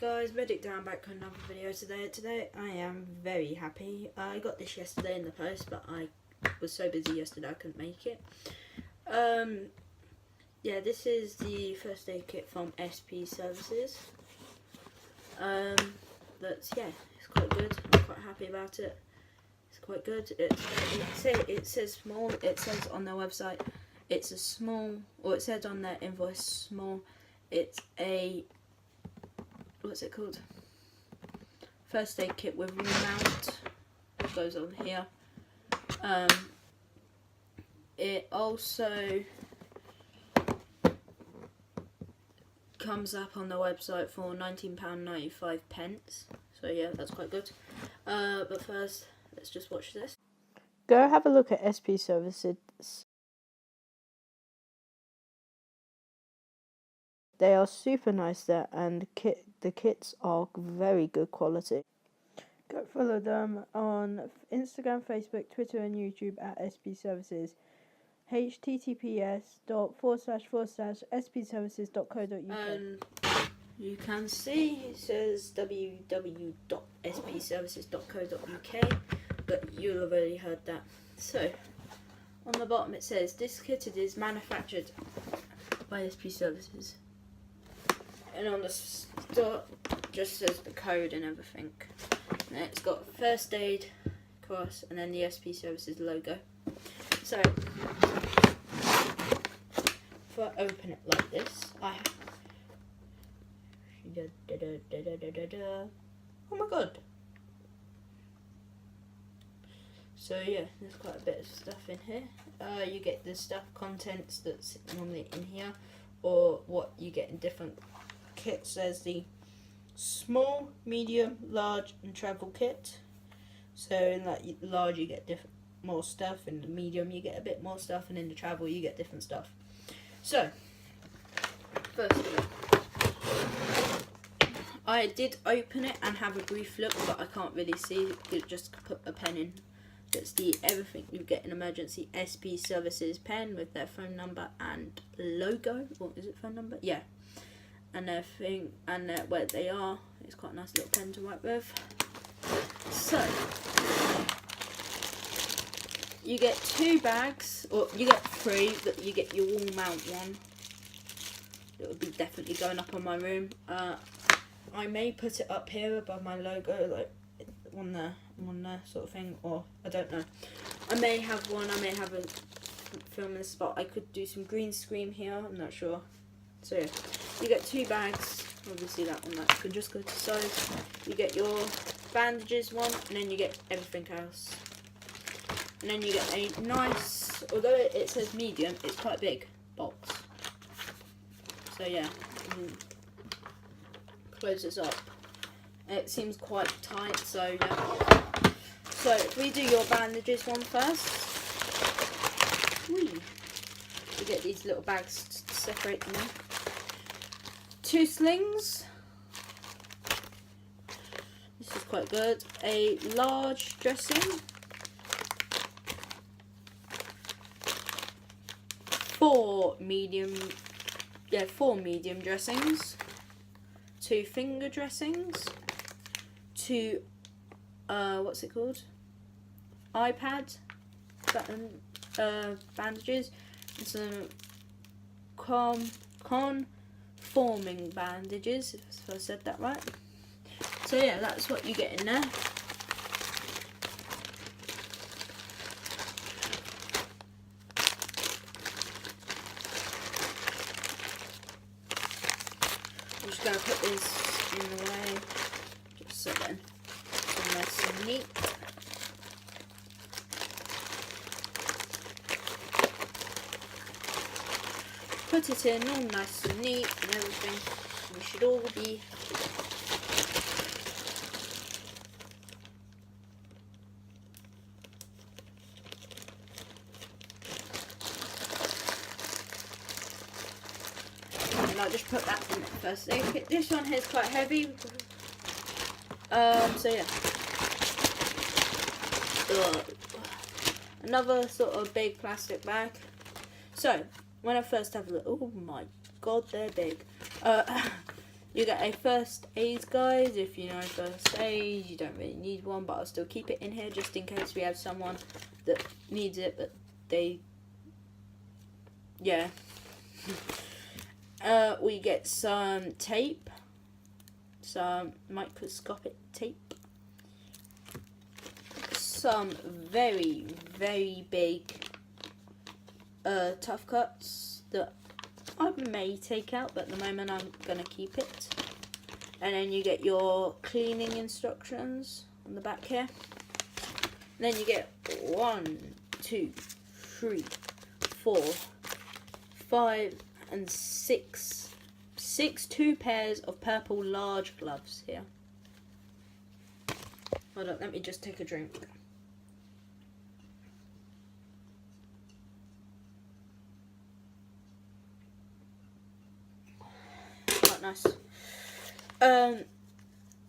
guys, Medic Down back with another video today. Today I am very happy. I got this yesterday in the post, but I was so busy yesterday I couldn't make it. Yeah, this is the first aid kit from SP Services. It's quite good. I'm quite happy about it. It's quite good. It says small. It says on their website it's a small, or it said on their invoice small. It's a, what's it called? First aid kit with remount. It goes on here. It also comes up on the website for £19.95. So yeah, that's quite good. But first, let's just watch this. Go have a look at SP Services. They are super nice there, and the kits are very good quality. Go follow them on Instagram, Facebook, Twitter and YouTube at SP Services. https://spservices.co.uk. And you can see it says www.spservices.co.uk, but you'll have already heard that. So on the bottom it says this kit is manufactured by SP Services, and on the store just says the code and everything. And it's got first aid cross and then the SP Services logo. So if I open it like this, oh my god. So yeah, there's quite a bit of stuff in here. You get the contents that's normally in here, or what you get in different kits. There's the small, medium, large and travel kit. So in that large you get more stuff, in the medium you get a bit more stuff, and in the travel you get different stuff. So first of all, I did open it and have a brief look, but I can't really see. You just put a pen in. It's the everything you get in emergency SP Services pen with their phone number and logo. Or is it phone number? Yeah. And their thing and where they are. It's quite a nice little pen to write with. So you get 2 bags, or you get 3, but you get your wall mount one. It would be definitely going up on my room. I may put it up here above my logo, like on there sort of thing, or I don't know. I may have one. I may have a filming spot. I could do some green screen here. I'm not sure. So yeah, you get 2 bags. Obviously that one that can just go to side. You get your bandages one, and then you get everything else. And then you get a nice, although it says medium, it's quite a big box. So yeah, close this up. It seems quite tight, so yeah. So if we do your bandages one first, you get these little bags to separate them in. 2 slings. This is quite good. A large dressing. 4 medium dressings. 2 finger dressings. 2 what's it called? iPad bandages, and some conforming bandages, if I said that right. So yeah, that's what you get in there. I'm just going to put this in the way, just so then it's nice and neat. Put it in all nice and neat and everything. We should all be and I'll just put that in there first. This one here is quite heavy. So yeah. Another sort of big plastic bag. So when I first have a look, oh my god, they're big. You get a first aid guide. If you know first aid, you don't really need one, but I'll still keep it in here just in case we have someone that needs it, but they, yeah. We get some tape, some microscopic tape, some very, very big tough cuts that I may take out, but at the moment I'm going to keep it. And then you get your cleaning instructions on the back here. And then you get 1, 2, 3, 4, 5 and 6 2 pairs of purple large gloves here. Hold on, let me just take a drink. Quite nice. And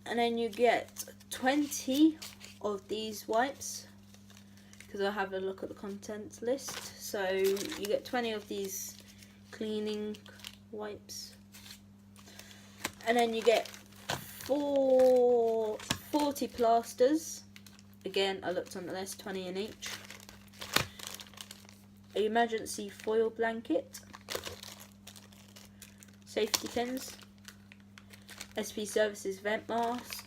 then you get 20 of these wipes, because I'll have a look at the contents list. So you get 20 of these cleaning wipes, and then you get 40 plasters. Again, I looked on the list, 20 in each. An emergency foil blanket, safety pins, SP Services vent mask.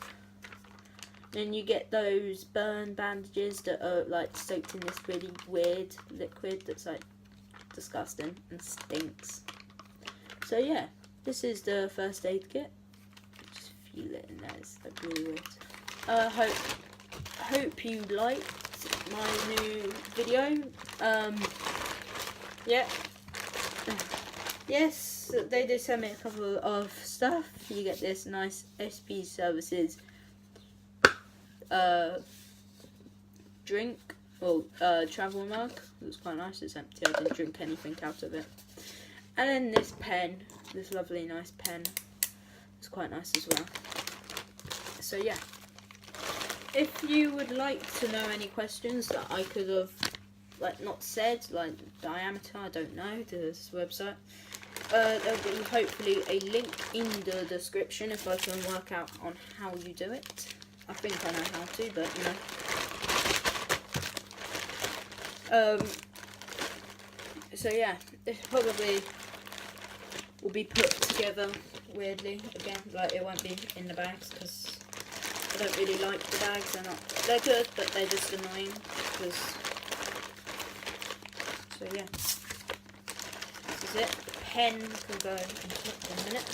Then you get those burn bandages that are like soaked in this really weird liquid that's like disgusting and stinks. So yeah, this is the first aid kit. Just feel it in there, it's like really weird. Hope you liked my new video. Yeah. Yes, they did send me a couple of stuff. You get this nice SP Services drink or travel mug. It was quite nice. It's empty. I didn't drink anything out of it. And then this pen, this lovely nice pen. It's quite nice as well. So yeah, if you would like to know any questions that I could have like not said, like diameter, I don't know, to this website, there'll be hopefully a link in the description if I can work out on how you do it. I think I know how to, but you know. So yeah, this probably will be put together weirdly again, like it won't be in the bags because I don't really like the bags. They're good, but they're just annoying because. So yeah, this is it. The pen can go in a minute.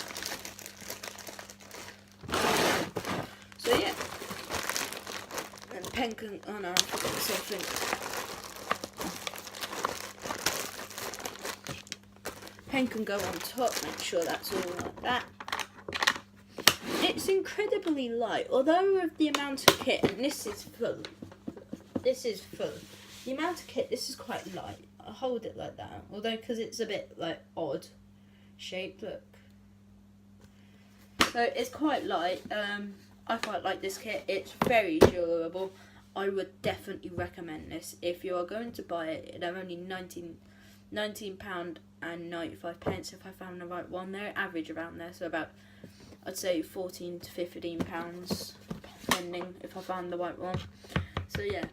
So yeah, and the pen can. Oh no, I forgot something. Pen can go on top. Make sure that's all like that. It's incredibly light, although with the amount of kit, and this is full. This is full. The amount of kit, this is quite light. I'll hold it like that. Although, because it's a bit, like, odd shaped, look. So, it's quite light. I quite like this kit. It's very durable. I would definitely recommend this. If you are going to buy it, they're only £19.95 if I found the right one. They're average around there, so about, I'd say £14 to £15, depending if I found the right one. So, yeah.